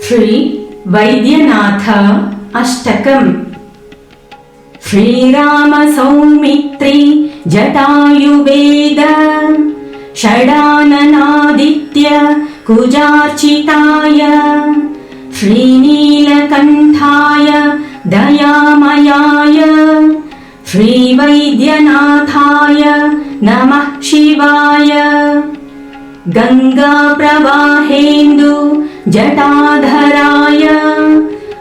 श्री वैद्यनाथ अष्टकम्। श्रीराम सौमित्री जटायुवेद षडाननादित्य कुजार्चिताय श्रीनीलकण्ठाय दयामयाय श्रीवैद्यनाथाय नमः शिवाय। गङ्गाप्रवाहेन्दु जटाधराय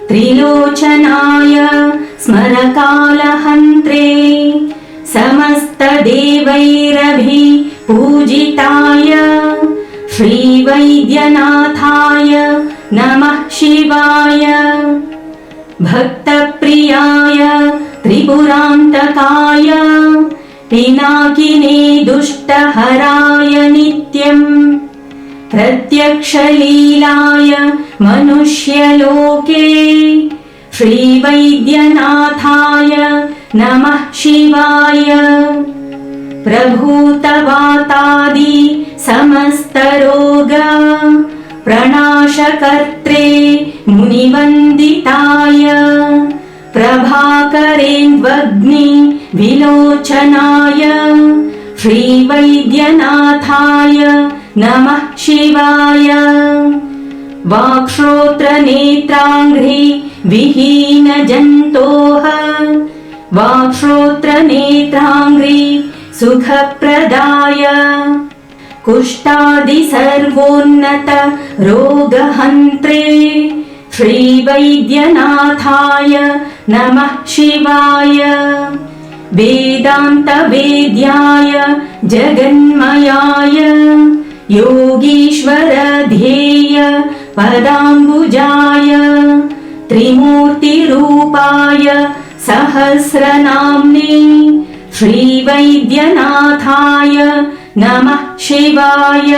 त्रिलोचनाय स्मरकालहन्त्रे समस्तदेवैरभि पूजिताय श्रीवैद्यनाथाय नमः शिवाय। भक्तप्रियाय त्रिपुरान्तकाय पिनाकिने दुष्टहराय नित्यम् प्रत्यक्षलीलाय मनुष्यलोके श्रीवैद्यनाथाय नमः शिवाय। प्रभूतवातादि समस्तरोग प्रणाशकर्त्रे मुनिवन्दिताय प्रभाकरेन्द्वग्नि विलोचनाय श्रीवैद्यनाथाय नमः शिवाय। वाक्श्रोत्रनेत्राङ्घ्रि विहीनजन्तोः वाक्श्रोत्रनेत्राङ्घ्रि सुखप्रदाय कुष्ठादि सर्वोन्नत रोगहन्त्रे श्रीवैद्यनाथाय नमः शिवाय। वेदान्तवेद्याय जगन्मयाय योगीश्वरध्येय पदाम्बुजाय त्रिमूर्तिरूपाय सहस्रनाम्ने श्रीवैद्यनाथाय नमः शिवाय।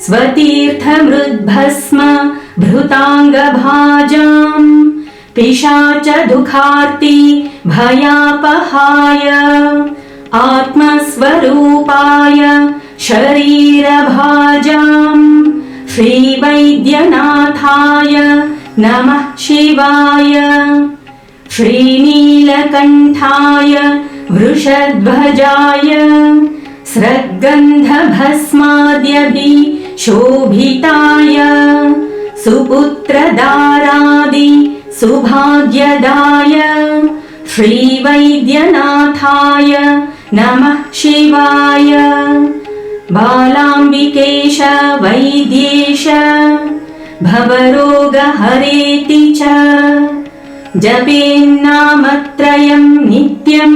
स्वतीर्थमृद्भस्म भृताङ्गभाजां पिशाचदुःखार्ति भयापहाय आत्मस्वरूपाय शरीरभाजां श्रीवैद्यनाथाय नमः शिवाय। श्रीनीलकण्ठाय वृषध्वजाय स्रग्गन्धभस्माद्यभिशोभिताय सुपुत्रदारादि सुभाग्यदाय श्रीवैद्यनाथाय नमः शिवाय। बालाम्बिकेश वैद्येश भवरोगहरेति च जपेन्नामत्रयं नित्यं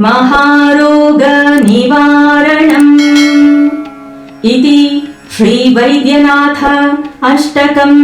महारोगनिवारणम् इति श्रीवैद्यनाथ अष्टकम्।